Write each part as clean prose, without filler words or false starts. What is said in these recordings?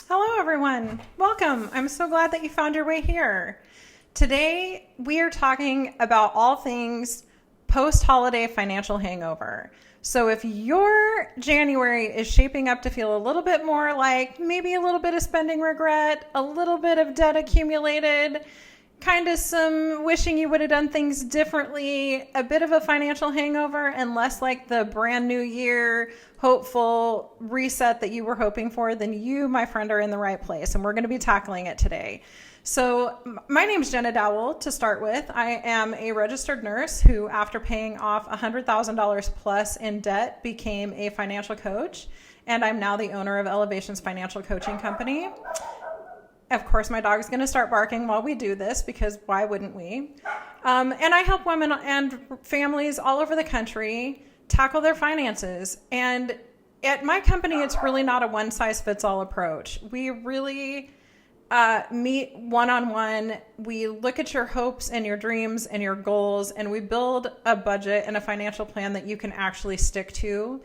Hello, everyone. Welcome. I'm so glad that you found your way here. Today, we are talking about all things post-holiday financial hangover. So if your January is shaping up to feel a little bit more like maybe a little bit of spending regret, a little bit of debt accumulated, kind of some wishing you would have done things differently, a bit of a financial hangover, and less like the brand new year, hopeful reset that you were hoping for, then you, my friend, are in the right place. And we're going to be tackling it today. So my name is Jenna Dowell to start with. I am a registered nurse who, after paying off $100,000 plus in debt, became a financial coach. And I'm now the owner of Elevation's Financial Coaching Company. Of course, my dog's going to start barking while we do this because why wouldn't we? And I help women and families all over the country tackle their finances. And at my company, it's really not a one-size-fits-all approach. We really meet one-on-one. We look at your hopes and your dreams and your goals, and we build a budget and a financial plan that you can actually stick to.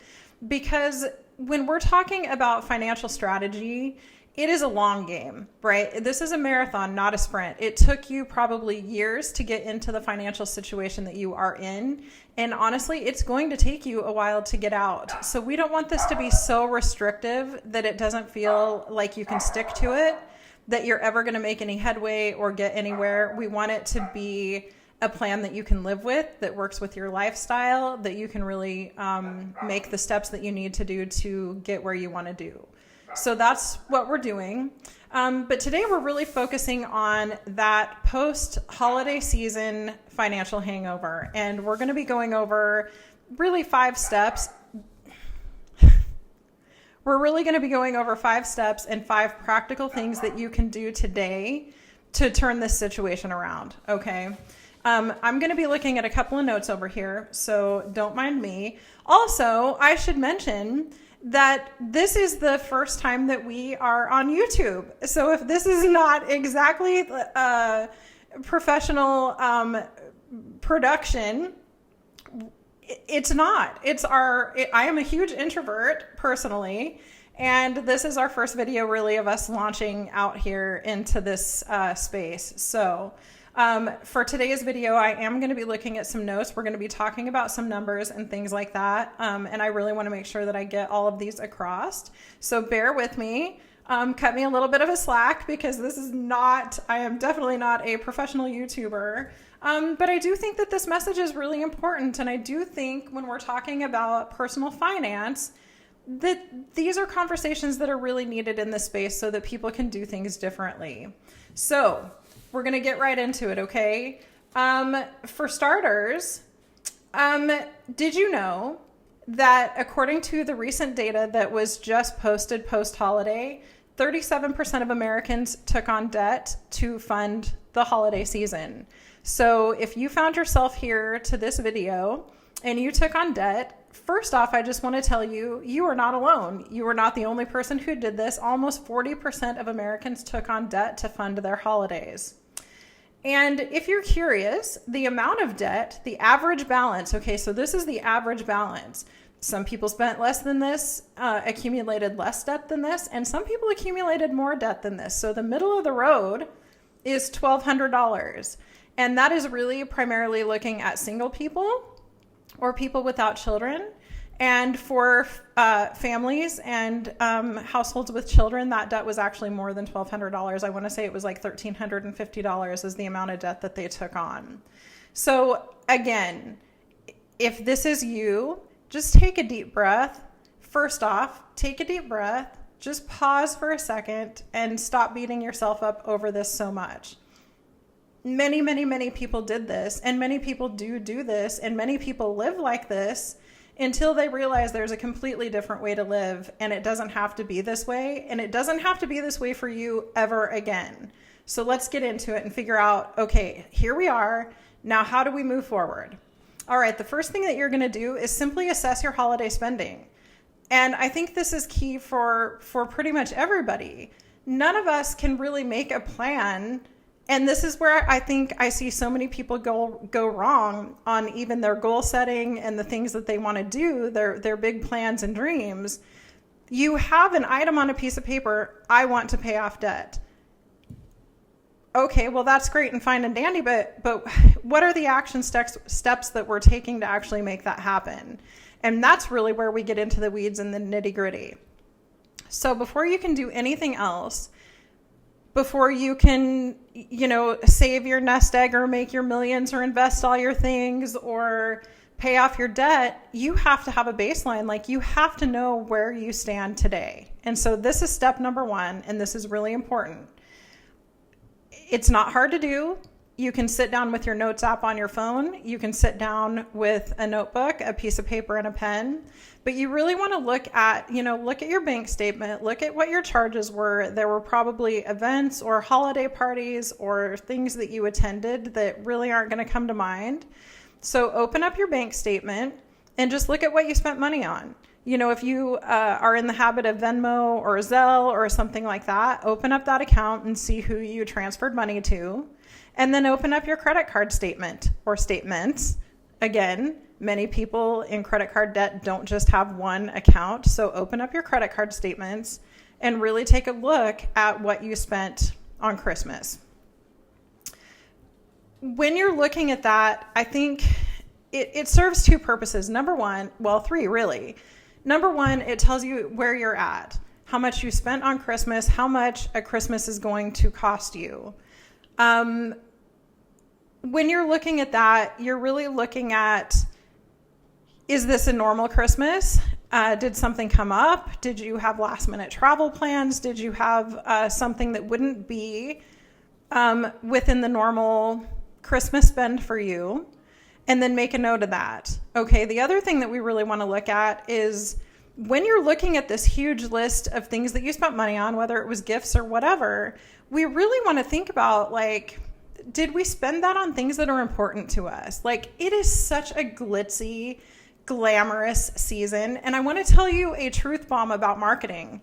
Because when we're talking about financial strategy, it is a long game, right? This is a marathon, not a sprint. It took you probably years to get into the financial situation that you are in. And honestly, it's going to take you a while to get out. So we don't want this to be so restrictive that it doesn't feel like you can stick to it, that you're ever going to make any headway or get anywhere. We want it to be a plan that you can live with, that works with your lifestyle, that you can really make the steps that you need to do to get where you want to do. So that's what we're doing. But today we're really focusing on that post-holiday season financial hangover. And we're going to be going over really 5 steps. We're really going to be going over 5 steps and 5 practical things that you can do today to turn this situation around. Okay. I'm going to be looking at a couple of notes over here, so don't mind me. Also, I should mention that this is the first time that we are on YouTube. So if this is not exactly professional production, it's not. I am a huge introvert personally, and this is our first video really of us launching out here into this space. So for today's video, I am going to be looking at some notes. We're going to be talking about some numbers and things like that. And I really want to make sure that I get all of these across. So bear with me. Cut me a little bit of a slack because I am definitely not a professional YouTuber. But I do think that this message is really important. And I do think when we're talking about personal finance, that these are conversations that are really needed in this space so that people can do things differently. So we're going to get right into it, okay? For starters, did you know that according to the recent data that was just posted post-holiday, 37% of Americans took on debt to fund the holiday season. So if you found yourself here to this video and you took on debt, first off, I just want to tell you, you are not alone. You are not the only person who did this. Almost 40% of Americans took on debt to fund their holidays. And if you're curious, the amount of debt, the average balance, okay, so this is the average balance. Some people spent less than this, accumulated less debt than this, and some people accumulated more debt than this. So the middle of the road is $1,200. And that is really primarily looking at single people or people without children. And for families and households with children, that debt was actually more than $1,200. I want to say it was like $1,350 is the amount of debt that they took on. So again, if this is you, just take a deep breath. First off, take a deep breath. Just pause for a second and stop beating yourself up over this so much. Many, many, many people did this, and many people do this, and many people live like this until they realize there's a completely different way to live, and it doesn't have to be this way, and it doesn't have to be this way for you ever again. So let's get into it and figure out, okay, here we are. Now, how do we move forward? All right, the first thing that you're going to do is simply assess your holiday spending. And I think this is key for pretty much everybody. None of us can really make a plan. And this is where I think I see so many people go wrong on even their goal setting and the things that they want to do, their big plans and dreams. You have an item on a piece of paper, I want to pay off debt. Okay, well, that's great and fine and dandy, but what are the action steps that we're taking to actually make that happen? And that's really where we get into the weeds and the nitty gritty. So before you can do anything else, before you can, save your nest egg or make your millions or invest all your things or pay off your debt, you have to have a baseline. Like, you have to know where you stand today. And so this is step number one, and this is really important. It's not hard to do. You can sit down with your notes app on your phone. You can sit down with a notebook, a piece of paper, and a pen. But you really want to look at your bank statement, look at what your charges were. There were probably events or holiday parties or things that you attended that really aren't going to come to mind. So open up your bank statement and just look at what you spent money on. If you are in the habit of Venmo or Zelle or something like that, open up that account and see who you transferred money to. And then open up your credit card statement or statements. Again, many people in credit card debt don't just have one account. So open up your credit card statements and really take a look at what you spent on Christmas. When you're looking at that, I think it serves two purposes. Three really. Number one, it tells you where you're at, how much you spent on Christmas, how much a Christmas is going to cost you. When you're looking at that, you're really looking at, is this a normal Christmas? Did something come up? Did you have last minute travel plans? Did you have something that wouldn't be within the normal Christmas spend for you? And then make a note of that. Okay, the other thing that we really want to look at is when you're looking at this huge list of things that you spent money on, whether it was gifts or whatever, we really want to think about, did we spend that on things that are important to us? It is such a glitzy, glamorous season. And I want to tell you a truth bomb about marketing.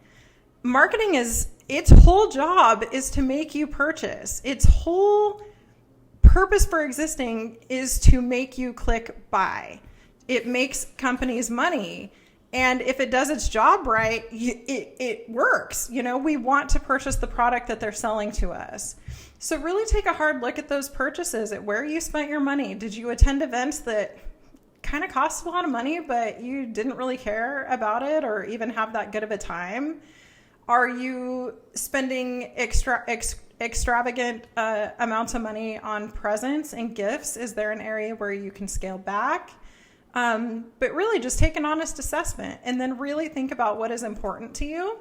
Marketing its whole job is to make you purchase. Its whole purpose for existing is to make you click buy. It makes companies money. And if it does its job right, it works. We want to purchase the product that they're selling to us. So really take a hard look at those purchases, at where you spent your money. Did you attend events that kind of cost a lot of money, but you didn't really care about it or even have that good of a time? Are you spending extravagant amounts of money on presents and gifts? Is there an area where you can scale back? But really just take an honest assessment and then really think about what is important to you.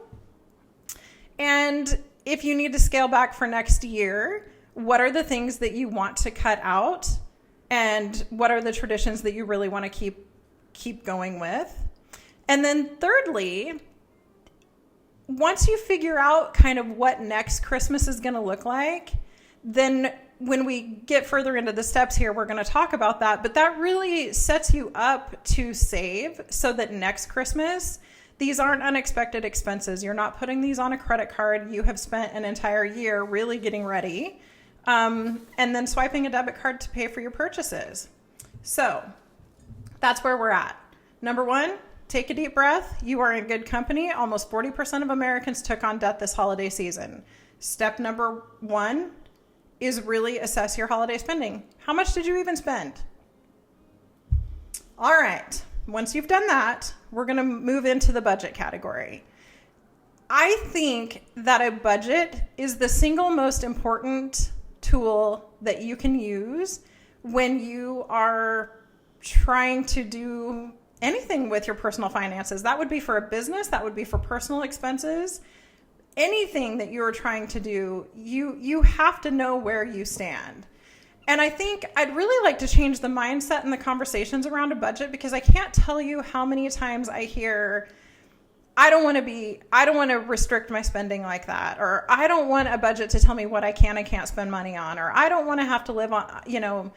And if you need to scale back for next year, what are the things that you want to cut out? And what are the traditions that you really want to keep going with? And then thirdly, once you figure out kind of what next Christmas is going to look like, then when we get further into the steps here, we're going to talk about that. But that really sets you up to save so that next Christmas, these aren't unexpected expenses. You're not putting these on a credit card. You have spent an entire year really getting ready, and then swiping a debit card to pay for your purchases. So that's where we're at. Number one, take a deep breath. You are in good company. Almost 40% of Americans took on debt this holiday season. Step number one is really assess your holiday spending. How much did you even spend? All right. Once you've done that, we're going to move into the budget category. I think that a budget is the single most important tool that you can use when you are trying to do anything with your personal finances. That would be for a business. That would be for personal expenses. Anything that you're trying to do, you have to know where you stand. And I think I'd really like to change the mindset and the conversations around a budget, because I can't tell you how many times I hear, I don't want to restrict my spending like that, or I don't want a budget to tell me what I can and can't spend money on, or I don't want to have to live on,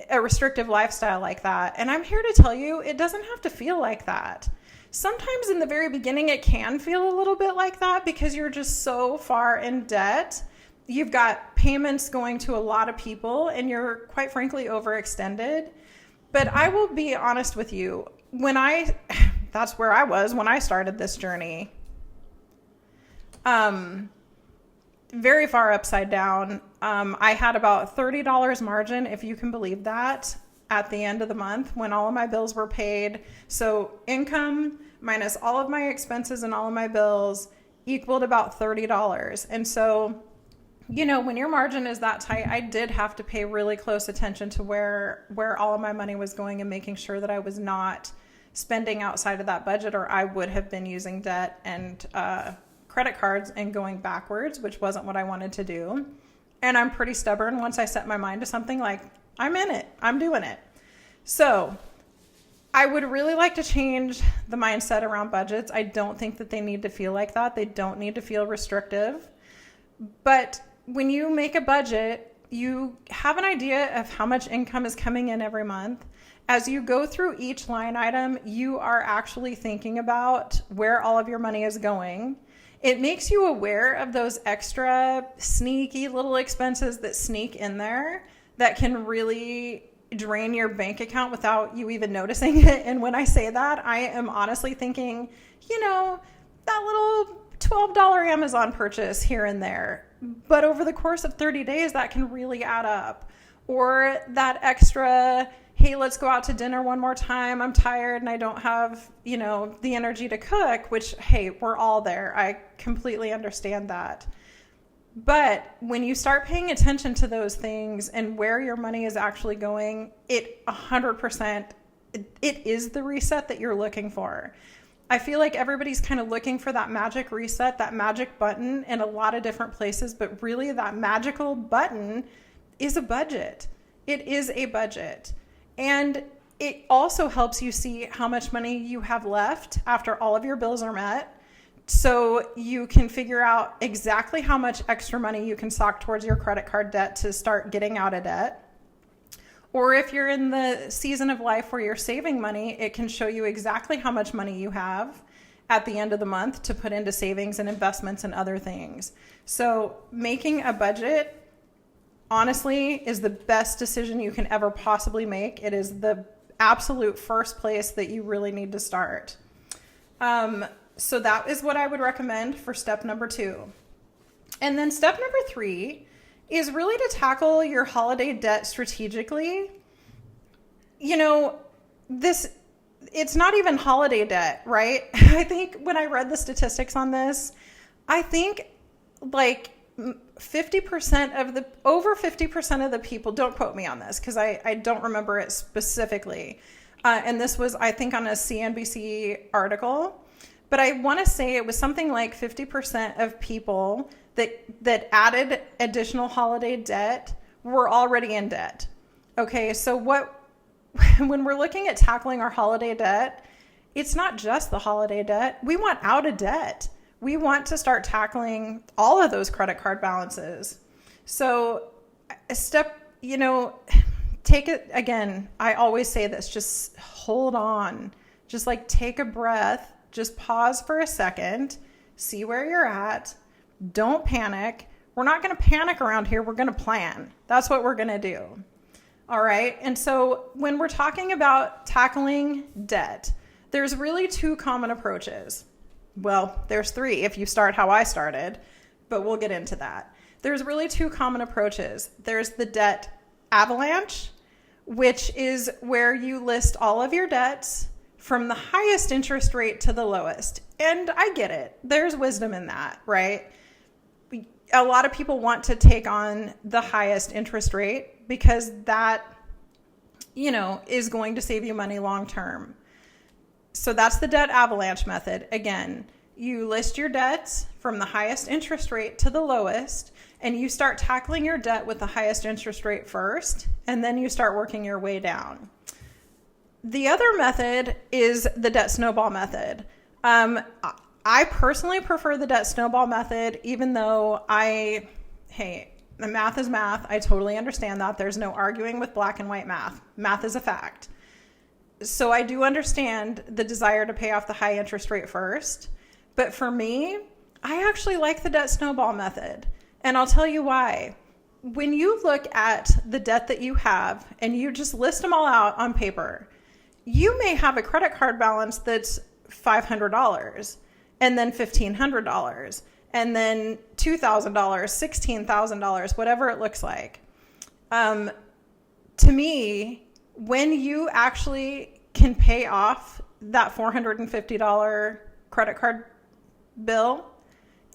a restrictive lifestyle like that. And I'm here to tell you, it doesn't have to feel like that. Sometimes in the very beginning, it can feel a little bit like that because you're just so far in debt. You've got payments going to a lot of people and you're quite frankly overextended. But I will be honest with you. When I that's where I was when I started this journey. Very far upside down. I had about $30 margin, if you can believe that, at the end of the month when all of my bills were paid. So income minus all of my expenses and all of my bills equaled about $30. And so, you know, when your margin is that tight, I did have to pay really close attention to where all of my money was going and making sure that I was not spending outside of that budget, or I would have been using debt and credit cards and going backwards, which wasn't what I wanted to do. And I'm pretty stubborn. Once I set my mind to something, like, I'm in it, I'm doing it. So I would really like to change the mindset around budgets. I don't think that they need to feel like that. They don't need to feel restrictive. But when you make a budget, you have an idea of how much income is coming in every month. As you go through each line item, you are actually thinking about where all of your money is going. It makes you aware of those extra sneaky little expenses that sneak in there that can really drain your bank account without you even noticing it. And when I say that, I am honestly thinking, you know, that little $12 Amazon purchase here and there. But over the course of 30 days, that can really add up. Or that extra, hey, let's go out to dinner one more time. I'm tired and I don't have, you know, the energy to cook, which, hey, we're all there. I completely understand that. But when you start paying attention to those things and where your money is actually going, it 100%, it is the reset that you're looking for. I feel like everybody's kind of looking for that magic reset, that magic button in a lot of different places, but really that magical button is a budget. It is a budget. And it also helps you see how much money you have left after all of your bills are met. So you can figure out exactly how much extra money you can sock towards your credit card debt to start getting out of debt. Or if you're in the season of life where you're saving money, it can show you exactly how much money you have at the end of the month to put into savings and investments and other things. So making a budget, honestly, is the best decision you can ever possibly make. It is the absolute first place that you really need to start. So that is what I would recommend for step number 2. And then step number 3 is really to tackle your holiday debt strategically. You know, it's not even holiday debt, right? I think when I read the statistics on this, I think like over 50% of the people, don't quote me on this because I don't remember it specifically. And this was, I think, on a CNBC article. But I want to say it was something like 50% of people that added additional holiday debt were already in debt. Okay, so when we're looking at tackling our holiday debt, it's not just the holiday debt. We want out of debt. We want to start tackling all of those credit card balances. So take it again. I always say this, just hold on, just like take a breath. Just pause for a second, see where you're at. Don't panic. We're not going to panic around here. We're going to plan. That's what we're going to do. All right. And so when we're talking about tackling debt, there's really 2 common approaches. Well, there's 3 if you start how I started, but we'll get into that. There's really 2 common approaches. There's the debt avalanche, which is where you list all of your debts from the highest interest rate to the lowest. And I get it. There's wisdom in that, right? A lot of people want to take on the highest interest rate because that, is going to save you money long term. So that's the debt avalanche method. Again, you list your debts from the highest interest rate to the lowest, and you start tackling your debt with the highest interest rate first, and then you start working your way down. The other method is the debt snowball method. I personally prefer the debt snowball method, even though the math is math. I totally understand that. There's no arguing with black and white math. Math is a fact. So I do understand the desire to pay off the high interest rate first. But for me, I actually like the debt snowball method. And I'll tell you why. When you look at the debt that you have and you just list them all out on paper, you may have a credit card balance that's $500 and then $1,500 and then $2,000, $16,000, whatever it looks like. To me, when you actually can pay off that $450 credit card bill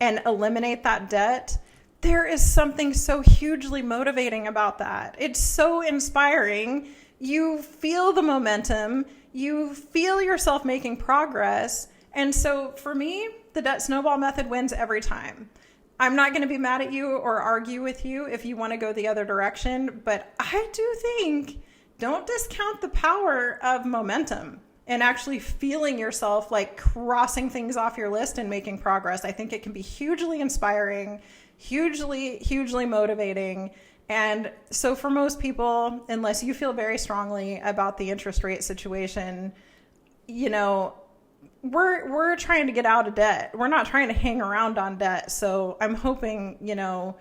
and eliminate that debt, there is something so hugely motivating about that. It's so inspiring. You feel the momentum. You feel yourself making progress. And so for me, the debt snowball method wins every time. I'm not going to be mad at you or argue with you if you want to go the other direction, but I do think don't discount the power of momentum and actually feeling yourself like crossing things off your list and making progress. I think it can be hugely inspiring, hugely, hugely motivating. And so for most people, unless you feel very strongly about the interest rate situation, you know, we're trying to get out of debt. We're not trying to hang around on debt. So I'm hoping, you know,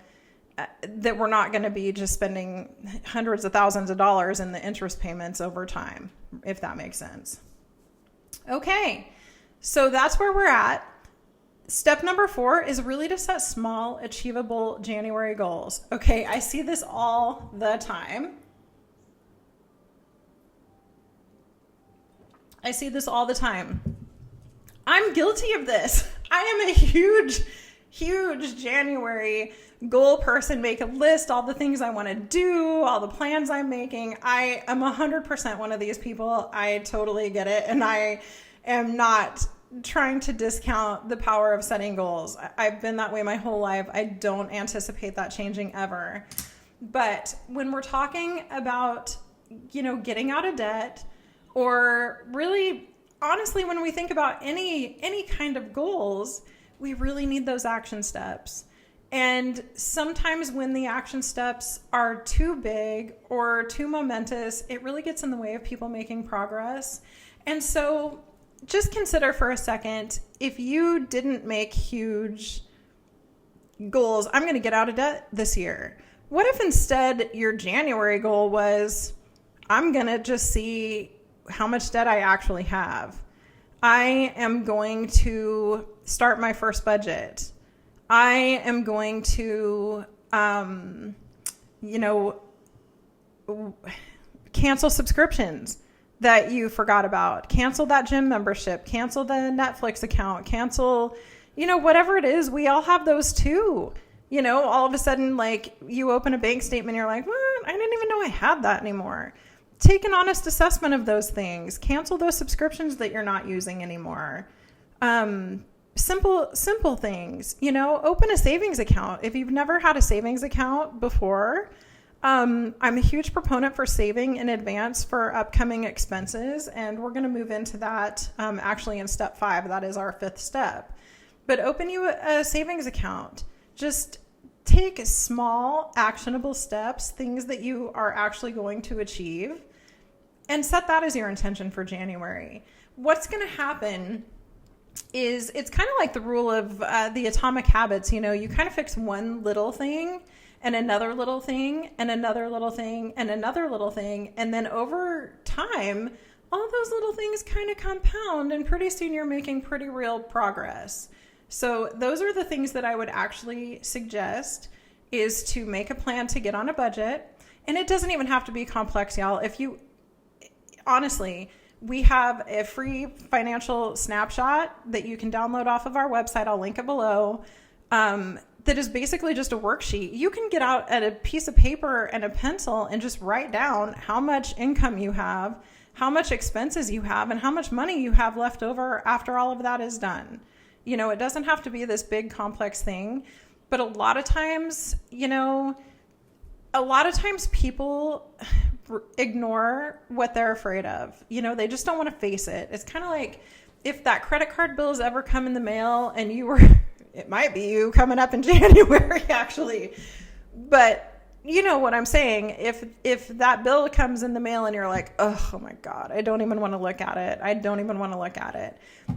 that we're not going to be just spending hundreds of thousands of dollars in the interest payments over time, if that makes sense. Okay, so that's where we're at. Step number 4 is really to set small, achievable January goals. Okay, I see this all the time. I'm guilty of this. I am a huge January goal person. Make a list, all the things I want to do, all the plans I'm making. I am 100% one of these people. I totally get it. And I am not trying to discount the power of setting goals. I've been that way my whole life. I don't anticipate that changing ever. But when we're talking about, you know, getting out of debt, or really, honestly, when we think about any kind of goals, we really need those action steps. And sometimes when the action steps are too big or too momentous, it really gets in the way of people making progress. And so just consider for a second, if you didn't make huge goals, I'm going to get out of debt this year. What if instead your January goal was, I'm going to just see how much debt I actually have. I am going to start my first budget. I am going to, cancel subscriptions that you forgot about. Cancel that gym membership. Cancel the Netflix account. Cancel, whatever it is. We all have those too. All of a sudden, like, you open a bank statement, you're like, what? I didn't even know I had that anymore. Take an honest assessment of those things. Cancel those subscriptions that you're not using anymore. Simple things, open a savings account. If you've never had a savings account before, I'm a huge proponent for saving in advance for upcoming expenses. And we're going to move into that actually in step 5. That is our 5th step. But open you a savings account. Just take small, actionable steps, things that you are actually going to achieve, and set that as your intention for January. What's going to happen is it's kind of like the rule of the atomic habits. You kind of fix one little thing and another little thing and another little thing and another little thing. And then over time, all those little things kind of compound, and pretty soon you're making pretty real progress. So those are the things that I would actually suggest, is to make a plan to get on a budget. And it doesn't even have to be complex, y'all. Honestly, we have a free financial snapshot that you can download off of our website. I'll link it below. That is basically just a worksheet. You can get out a piece of paper and a pencil and just write down how much income you have, how much expenses you have, and how much money you have left over after all of that is done. It doesn't have to be this big complex thing, but a lot of times people ignore what they're afraid of. They just don't want to face it. It's kind of like if that credit card bill has ever come in the mail and it might be you coming up in January actually, but you know what I'm saying? If that bill comes in the mail and you're like, oh my God, I don't even want to look at it.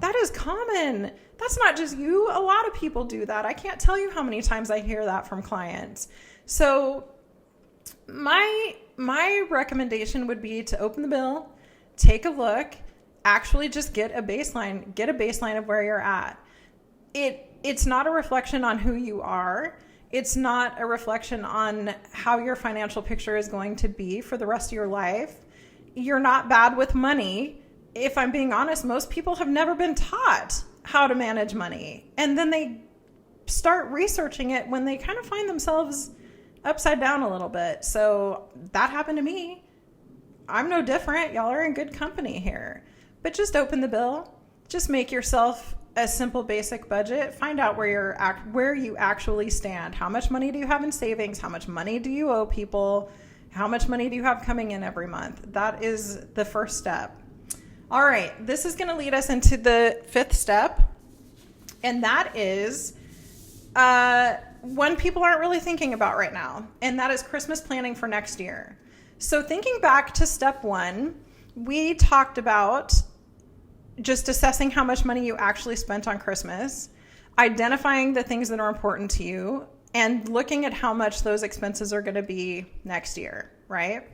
That is common. That's not just you. A lot of people do that. I can't tell you how many times I hear that from clients. So my recommendation would be to open the bill, take a look, actually just get a baseline of where you're at. It's not a reflection on who you are. It's not a reflection on how your financial picture is going to be for the rest of your life. You're not bad with money. If I'm being honest, most people have never been taught how to manage money. And then they start researching it when they kind of find themselves upside down a little bit. So that happened to me. I'm no different. Y'all are in good company here. But just open the bill. Just make yourself a simple basic budget. Find out where you actually stand. How much money do you have in savings? How much money do you owe people? How much money do you have coming in every month? That is the first step. All right, this is going to lead us into the fifth step, and that is one people aren't really thinking about right now, and that is Christmas planning for next year. So thinking back to step one, we talked about just assessing how much money you actually spent on Christmas, identifying the things that are important to you, and looking at how much those expenses are going to be next year, right?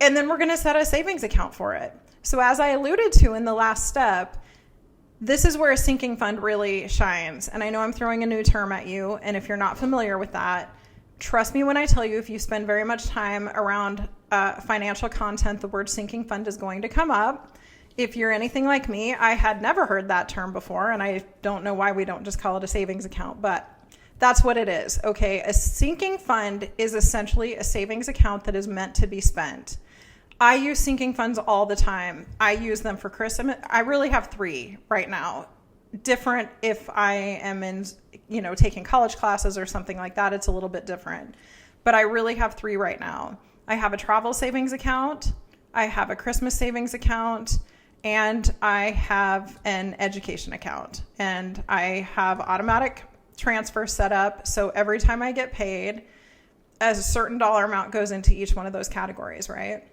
And then we're going to set a savings account for it. So as I alluded to in the last step, this is where a sinking fund really shines. And I know I'm throwing a new term at you, and if you're not familiar with that, trust me when I tell you, if you spend very much time around financial content, the word sinking fund is going to come up. If you're anything like me, I had never heard that term before, and I don't know why we don't just call it a savings account, but that's what it is. Okay, a sinking fund is essentially a savings account that is meant to be spent. I use sinking funds all the time. I use them for Christmas. I really have 3 right now. Different if I am in, taking college classes or something like that, it's a little bit different. But I really have 3 right now. I have a travel savings account, I have a Christmas savings account, and I have an education account. And I have automatic transfer set up, so every time I get paid, a certain dollar amount goes into each one of those categories, right?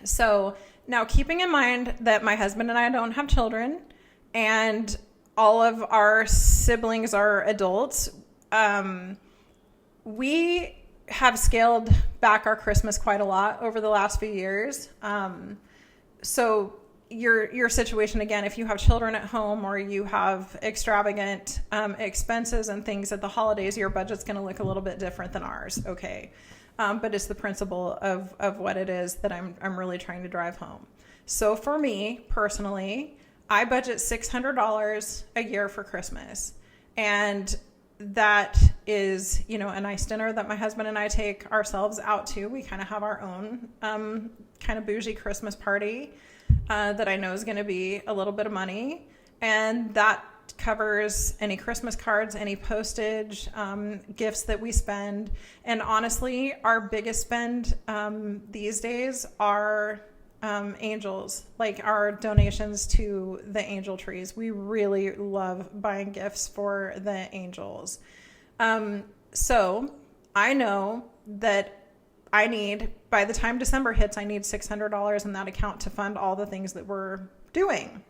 So now keeping in mind that my husband and I don't have children, and all of our siblings are adults, we have scaled back our Christmas quite a lot over the last few years. So your situation, again, if you have children at home or you have extravagant expenses and things at the holidays, your budget's going to look a little bit different than ours. Okay. But it's the principle of what it is that I'm really trying to drive home. So for me personally, I budget $600 a year for Christmas. And that is, a nice dinner that my husband and I take ourselves out to. We kind of have our own kind of bougie Christmas party that I know is going to be a little bit of money. And that covers any Christmas cards, any postage, gifts that we spend. And honestly, our biggest spend these days are angels, like our donations to the angel trees. We really love buying gifts for the angels. So I know that by the time December hits, I need $600 in that account to fund all the things that we're doing.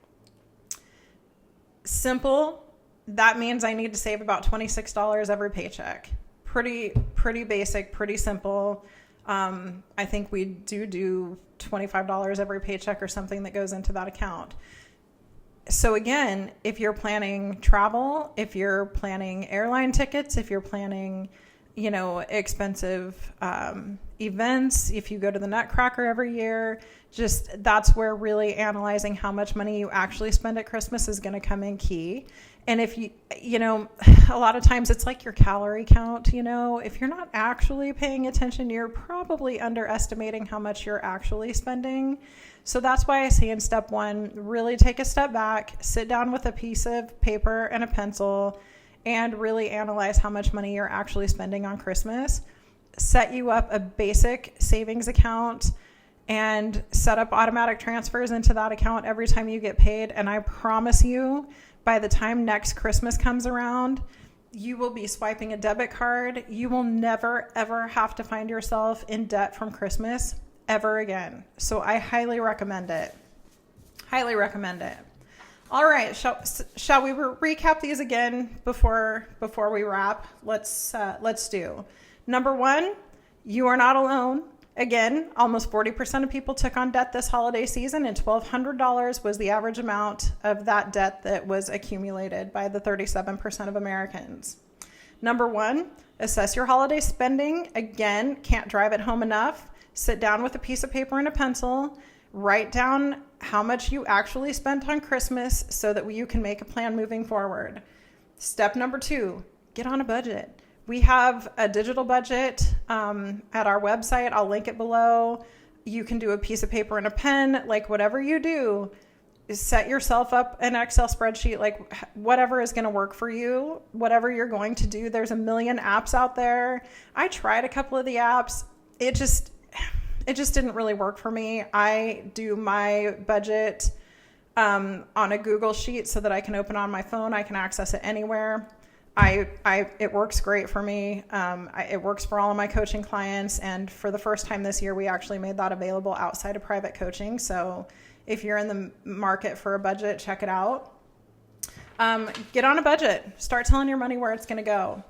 Simple. That means I need to save about $26 every paycheck. Pretty basic, pretty simple. I think we do $25 every paycheck or something that goes into that account. So again, if you're planning travel, if you're planning airline tickets, if you're planning, expensive events, if you go to the Nutcracker every year, just that's where really analyzing how much money you actually spend at Christmas is going to come in key. And if a lot of times it's like your calorie count, if you're not actually paying attention, you're probably underestimating how much you're actually spending. So that's why I say in step 1, really take a step back, sit down with a piece of paper and a pencil, and really analyze how much money you're actually spending on Christmas. Set you up a basic savings account and set up automatic transfers into that account every time you get paid. And I promise you, by the time next Christmas comes around, you will be swiping a debit card. You will never, ever have to find yourself in debt from Christmas ever again. So I highly recommend it. Highly recommend it. All right, shall we recap these again before we wrap? Let's do. Number 1, you are not alone. Again, almost 40% of people took on debt this holiday season, and $1,200 was the average amount of that debt that was accumulated by the 37% of Americans. Number one, assess your holiday spending. Again, can't drive it home enough. Sit down with a piece of paper and a pencil. Write down how much you actually spent on Christmas so that you can make a plan moving forward. Step number two, get on a budget. We have a digital budget at our website. I'll link it below. You can do a piece of paper and a pen, like whatever you do. Set yourself up an Excel spreadsheet, like whatever is going to work for you, whatever you're going to do. There's a million apps out there. I tried a couple of the apps. It just didn't really work for me. I do my budget on a Google sheet so that I can open on my phone. I can access it anywhere. It works great for me. It works for all of my coaching clients. And for the first time this year, we actually made that available outside of private coaching. So if you're in the market for a budget, check it out. Get on a budget. Start telling your money where it's going to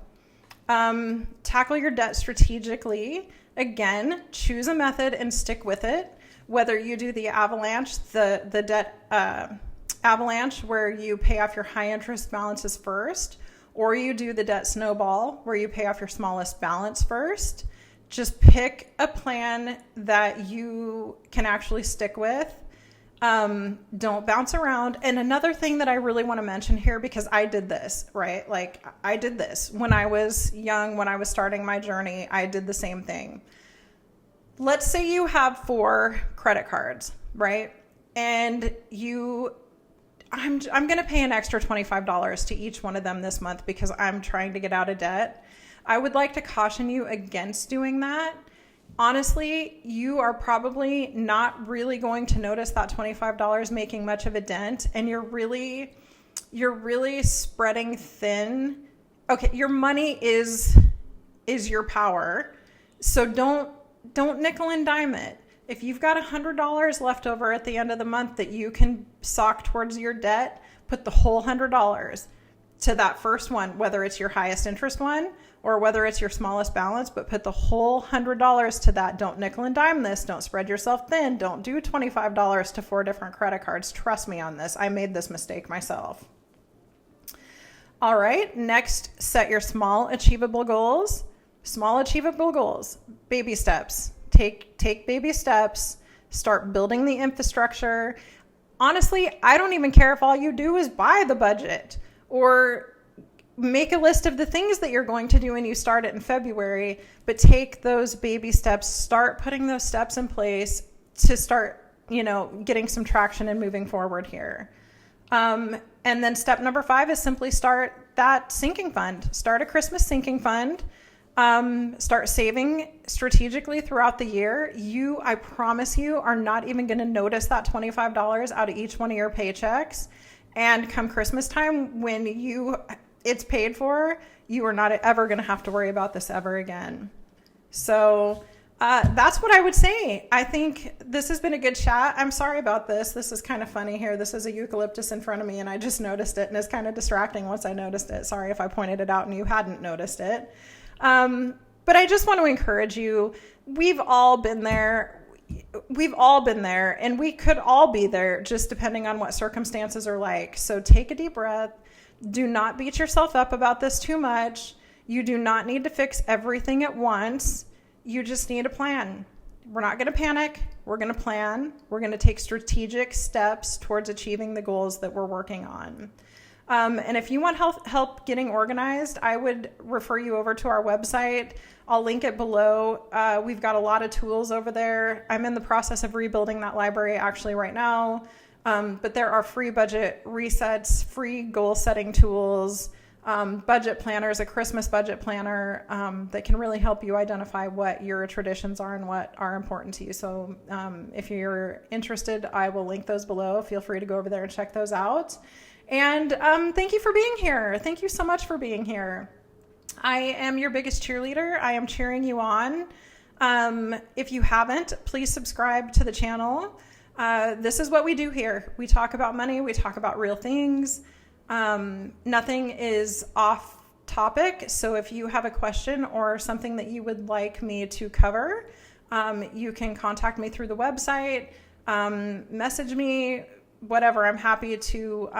go. Tackle your debt strategically. Again, choose a method and stick with it. Whether you do the avalanche, the debt avalanche, where you pay off your high interest balances first, or you do the debt snowball, where you pay off your smallest balance first. Just pick a plan that you can actually stick with. Don't bounce around. And another thing that I really want to mention here, because I did this, right? Like I did this when I was young, when I was starting my journey, I did the same thing. Let's say you have 4 credit cards, right? And I'm going to pay an extra $25 to each one of them this month because I'm trying to get out of debt. I would like to caution you against doing that. Honestly, you are probably not really going to notice that $25 making much of a dent, and you're really spreading thin. Okay, your money is your power. So don't nickel and dime it. If you've got $100 left over at the end of the month that you can sock towards your debt, put the whole $100 to that first one, whether it's your highest interest one or whether it's your smallest balance, but put the whole $100 to that. Don't nickel and dime this. Don't spread yourself thin. Don't do $25 to 4 different credit cards. Trust me on this. I made this mistake myself. All right. Next, set your small achievable goals. Small achievable goals, baby steps. Take baby steps, start building the infrastructure. Honestly, I don't even care if all you do is buy the budget or make a list of the things that you're going to do and you start it in February, but take those baby steps, start putting those steps in place to start, getting some traction and moving forward here. And then step number 5 is simply start that sinking fund. Start a Christmas sinking fund. Start saving strategically throughout the year. I promise you, are not even going to notice that $25 out of each one of your paychecks. And come Christmas time, when it's paid for, you are not ever going to have to worry about this ever again. So that's what I would say. I think this has been a good chat. I'm sorry about this. This is kind of funny here. This is a eucalyptus in front of me, and I just noticed it, and it's kind of distracting once I noticed it. Sorry if I pointed it out and you hadn't noticed it. But I just want to encourage you. We've all been there, and we could all be there, just depending on what circumstances are like. So take a deep breath. Do not beat yourself up about this too much. You do not need to fix everything at once. You just need a plan. We're not going to panic. We're going to plan. We're going to take strategic steps towards achieving the goals that we're working on. And if you want help getting organized, I would refer you over to our website. I'll link it below. We've got a lot of tools over there. I'm in the process of rebuilding that library actually right now. But there are free budget resets, free goal setting tools, budget planners, a Christmas budget planner that can really help you identify what your traditions are and what are important to you. So if you're interested, I will link those below. Feel free to go over there and check those out. And thank you for being here. Thank you so much for being here. I am your biggest cheerleader. I am cheering you on. If you haven't, please subscribe to the channel. This is what we do here. We talk about money. We talk about real things. Nothing is off topic. So if you have a question or something that you would like me to cover, You can contact me through the website, message me, whatever. I'm happy to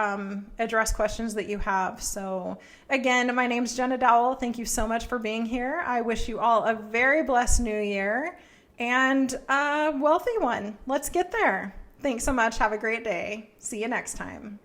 address questions that you have. So again, my name's Jenna Dowell. Thank you so much for being here. I wish you all a very blessed new year and a wealthy one. Let's get there. Thanks so much. Have a great day. See you next time.